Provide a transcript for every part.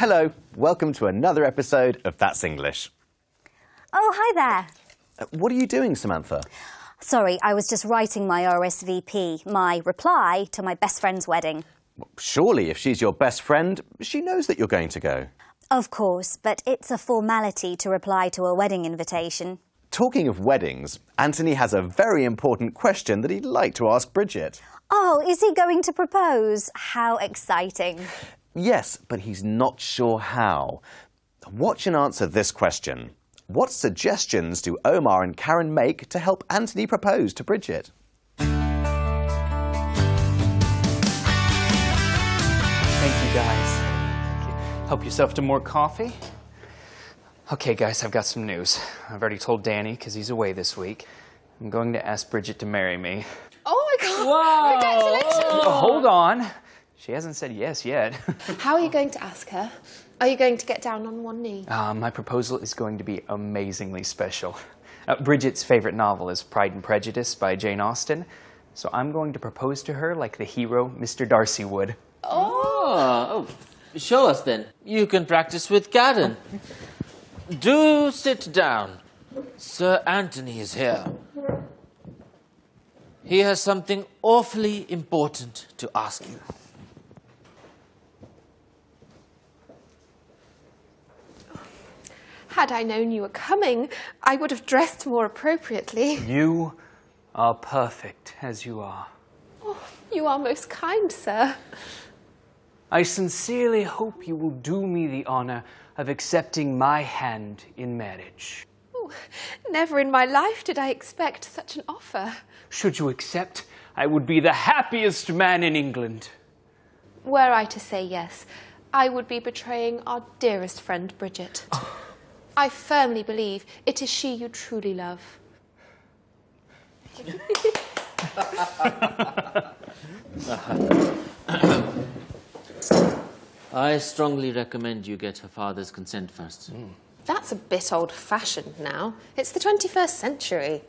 Hello, welcome to another episode of That's English. Oh, hi there. What are you doing, Samantha? Sorry, I was just writing my RSVP, my reply to my best friend's wedding. Surely, if she's your best friend, she knows that you're going to go. Of course, but it's a formality to reply to a wedding invitation. Talking of weddings, Anthony has a very important question that he'd like to ask Bridget. Oh, is he going to propose? How exciting. Yes, but he's not sure how. Watch and answer this question. What suggestions do Omar and Karen make to help Anthony propose to Bridget? Thank you, guys. Help yourself to more coffee. Okay, guys, I've got some news. I've already told Danny, because he's away this week. I'm going to ask Bridget to marry me. Oh my God! Whoa! Congratulations! Oh, hold on. She hasn't said yes yet. How are you going to ask her? Are you going to get down on one knee? My proposal is going to be amazingly special. Bridget's favorite novel is Pride and Prejudice by Jane Austen, so I'm going to propose to her like the hero Mr. Darcy would. Oh, show us then. You can practice with Karen. Do sit down. Sir Anthony is here. He has something awfully important to ask you. Had I known you were coming, I would have dressed more appropriately. You are perfect as you are. Oh, you are most kind, sir. I sincerely hope you will do me the honor of accepting my hand in marriage. Oh, never in my life did I expect such an offer. Should you accept, I would be the happiest man in England. Were I to say yes, I would be betraying our dearest friend, Bridget. I firmly believe it is she you truly love. I strongly recommend you get her father's consent first. That's a bit old-fashioned now. It's the 21st century.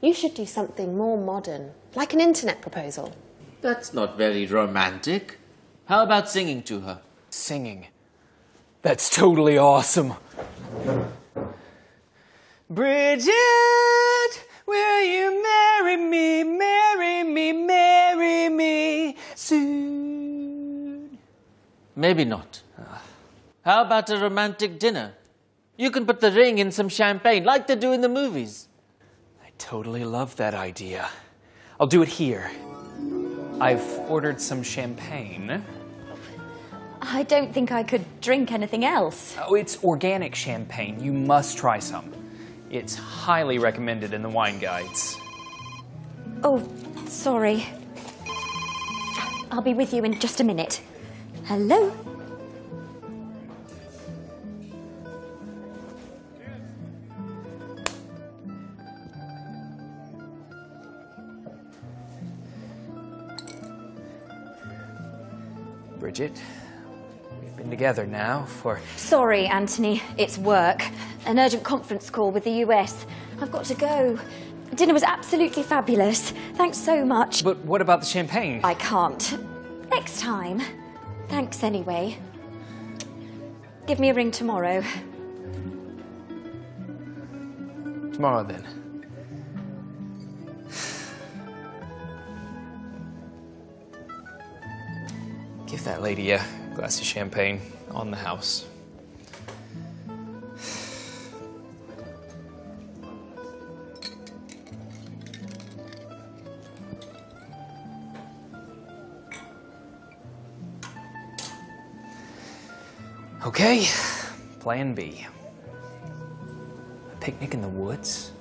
You should do something more modern, like an internet proposal. That's not very romantic. How about singing to her? Singing. That's totally awesome. Bridget, will you marry me, marry me, marry me soon? Maybe not. How about a romantic dinner? You can put the ring in some champagne, like they do in the movies. I totally love that idea. I'll do it here. I've ordered some champagne. I don't think I could drink anything else. Oh, it's organic champagne. You must try some. It's highly recommended in the wine guides. Oh, sorry. I'll be with you in just a minute. Hello? Bridget, we've been together now for... Sorry, Anthony. It's work. An urgent conference call with the US. I've got to go. Dinner was absolutely fabulous. Thanks so much. But what about the champagne? I can't. Next time. Thanks anyway. Give me a ring tomorrow. Tomorrow, then. Give that lady a glass of champagne on the house. Okay, plan B. A picnic in the woods?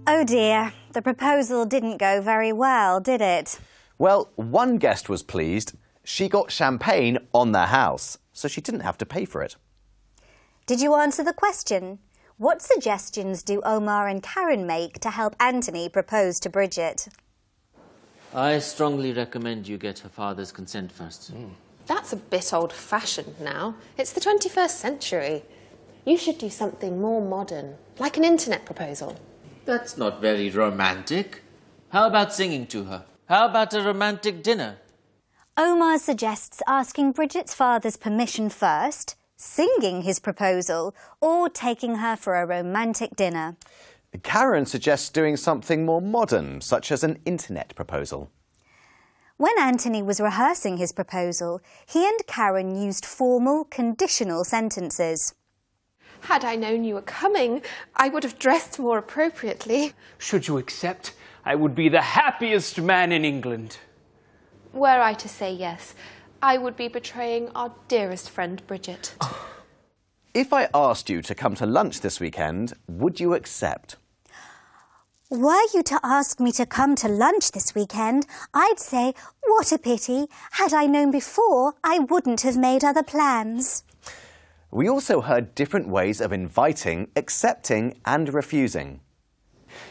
Oh dear, the proposal didn't go very well, did it? Well, one guest was pleased. She got champagne on the house, so she didn't have to pay for it. Did you answer the question? What suggestions do Omar and Karen make to help Anthony propose to Bridget? I strongly recommend you get her father's consent first. That's a bit old-fashioned now. It's the 21st century. You should do something more modern, like an internet proposal. That's not very romantic. How about singing to her? How about a romantic dinner? Omar suggests asking Bridget's father's permission first, singing his proposal, or taking her for a romantic dinner. Karen suggests doing something more modern, such as an internet proposal. When Anthony was rehearsing his proposal, he and Karen used formal, conditional sentences. Had I known you were coming, I would have dressed more appropriately. Should you accept, I would be the happiest man in England. Were I to say yes, I would be betraying our dearest friend Bridget. If I asked you to come to lunch this weekend, would you accept? Were you to ask me to come to lunch this weekend, I'd say, what a pity. Had I known before, I wouldn't have made other plans. We also heard different ways of inviting, accepting and refusing.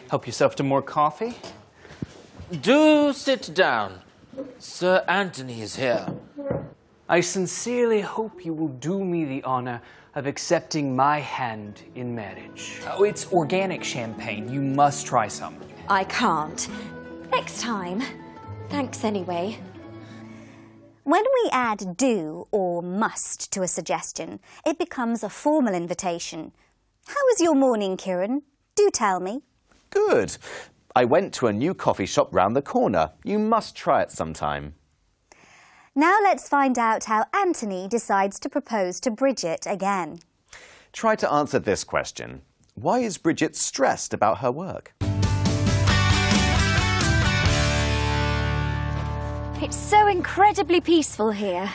Help yourself to more coffee? Do sit down. Sir Anthony is here. I sincerely hope you will do me the honor of accepting my hand in marriage. Oh, it's organic champagne. You must try some. I can't. Next time. Thanks anyway. When we add do or must to a suggestion, it becomes a formal invitation. How was your morning, Kieran? Do tell me. Good. I went to a new coffee shop round the corner. You must try it sometime. Now let's find out how Anthony decides to propose to Bridget again. Try to answer this question. Why is Bridget stressed about her work? It's so incredibly peaceful here.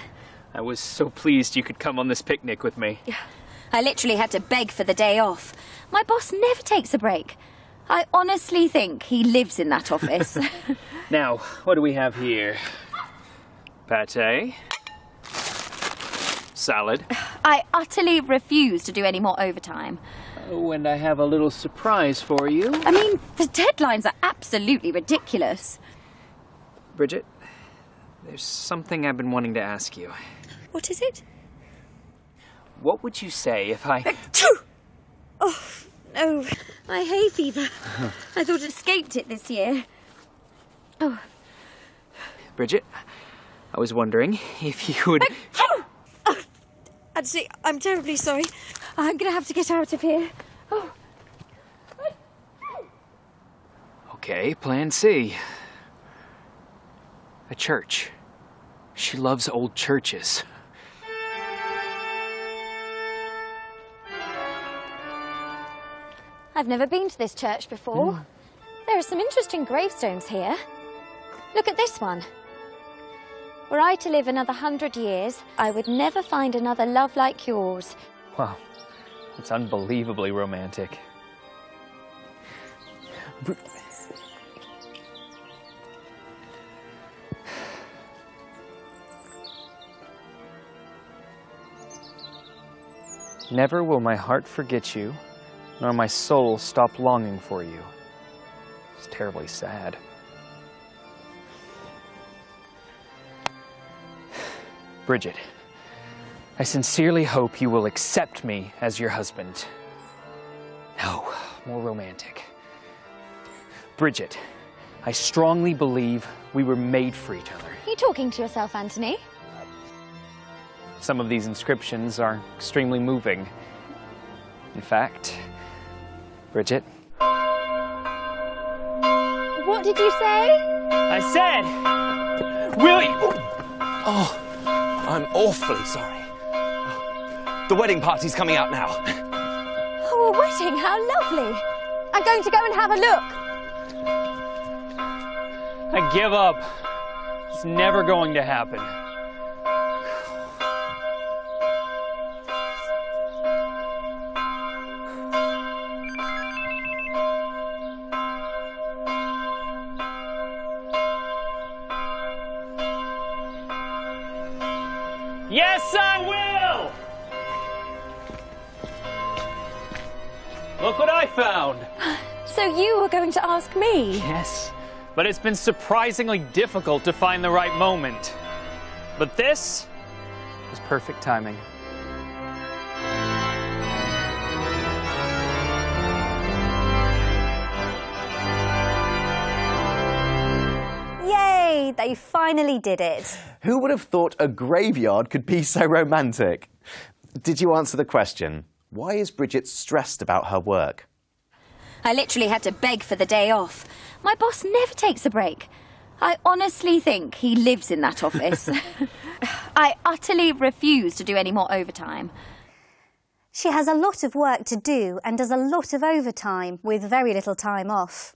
I was so pleased you could come on this picnic with me. I literally had to beg for the day off. My boss never takes a break. I honestly think he lives in that office. Now, what do we have here? Pate. Salad. I utterly refuse to do any more overtime. Oh, and I have a little surprise for you. I mean, the deadlines are absolutely ridiculous. Bridget, there's something I've been wanting to ask you. What is it? What would you say if I... Oh, no, my hay fever. I thought I'd escaped it this year. Oh. Bridget, I was wondering if you would... Actually, I'm terribly sorry. I'm going to have to get out of here. Oh. Okay, plan C. A church. She loves old churches. I've never been to this church before. There are some interesting gravestones here. Look at this one. Were I to live another 100 years, I would never find another love like yours. Wow, it's unbelievably romantic. Never will my heart forget you, nor my soul stop longing for you. It's terribly sad. Bridget, I sincerely hope you will accept me as your husband. No, more romantic. Bridget, I strongly believe we were made for each other. Are you talking to yourself, Anthony? Some of these inscriptions are extremely moving. In fact, Bridget... What did you say? I said, will you... Oh, I'm awfully sorry. The wedding party's coming out now. Oh, a wedding, how lovely. I'm going to go and have a look. I give up. It's never going to happen. Yes, I will! Look what I found. So you were going to ask me? Yes, but it's been surprisingly difficult to find the right moment. But this was perfect timing. Yay! Hooray! They finally did it. Who would have thought a graveyard could be so romantic? Did you answer the question? Why is Bridget stressed about her work? I literally had to beg for the day off. My boss never takes a break. I honestly think he lives in that office. I utterly refuse to do any more overtime. She has a lot of work to do and does a lot of overtime with very little time off.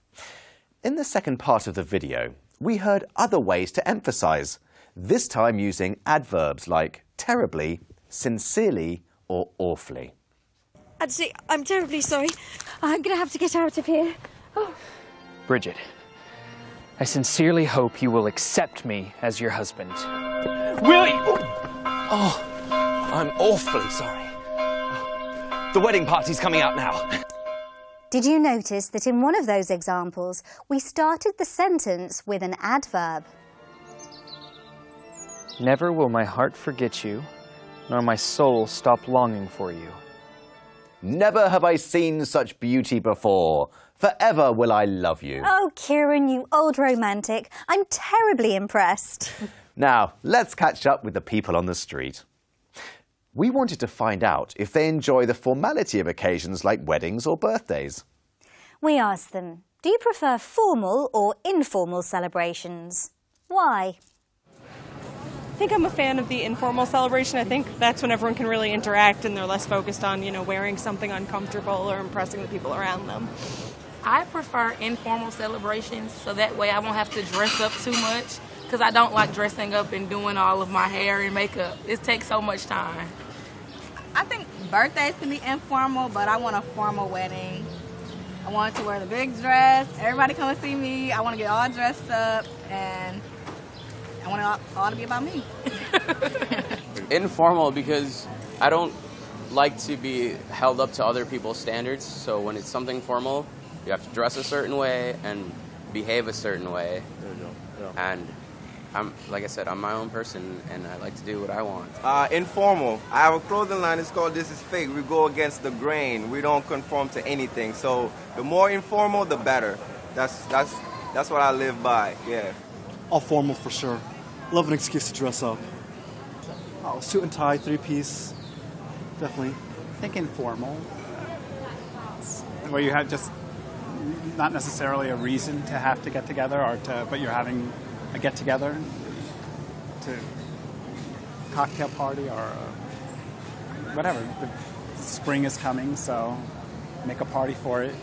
In the second part of the video, we heard other ways to emphasise, this time using adverbs like terribly, sincerely or awfully. I'd say I'm terribly sorry. I'm going to have to get out of here. Oh. Bridget, I sincerely hope you will accept me as your husband. Will you? Oh, I'm awfully sorry. Oh, the wedding party's coming out now. Did you notice that in one of those examples, we started the sentence with an adverb? Never will my heart forget you, nor my soul stop longing for you. Never have I seen such beauty before. Forever will I love you. Oh, Kieran, you old romantic. I'm terribly impressed. Now, let's catch up with the people on the street. We wanted to find out if they enjoy the formality of occasions like weddings or birthdays. We asked them, do you prefer formal or informal celebrations? Why? I think I'm a fan of the informal celebration. I think that's when everyone can really interact and they're less focused on, wearing something uncomfortable or impressing the people around them. I prefer informal celebrations so that way I won't have to dress up too much because I don't like dressing up and doing all of my hair and makeup. It takes so much time. I think birthdays can be informal, but I want a formal wedding. I want to wear the big dress. Everybody come and see me. I want to get all dressed up and I want it all to be about me. Informal because I don't like to be held up to other people's standards. So when it's something formal, you have to dress a certain way and behave a certain way. There you go. Yeah. And like I said, I'm my own person and I like to do what I want. Informal. I have a clothing line, it's called This Is Fake. We go against the grain. We don't conform to anything. So the more informal, the better. That's what I live by, yeah. All formal for sure. Love an excuse to dress up. Oh, suit and tie, three-piece, definitely. I think informal, where you have just not necessarily a reason to have to get together, but you're having a get-together to cocktail party or whatever. The spring is coming, so make a party for it.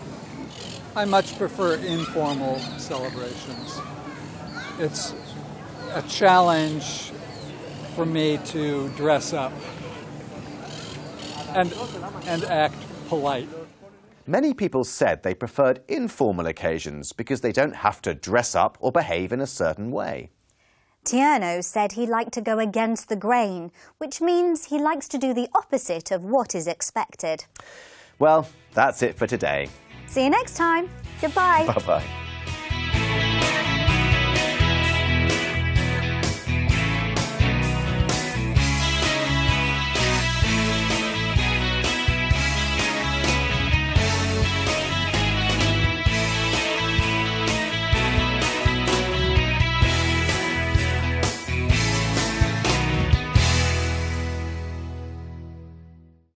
I much prefer informal celebrations. It's a challenge for me to dress up and act polite. Many people said they preferred informal occasions because they don't have to dress up or behave in a certain way. Tierno said he liked to go against the grain, which means he likes to do the opposite of what is expected. Well, that's it for today. See you next time. Goodbye. Bye-bye.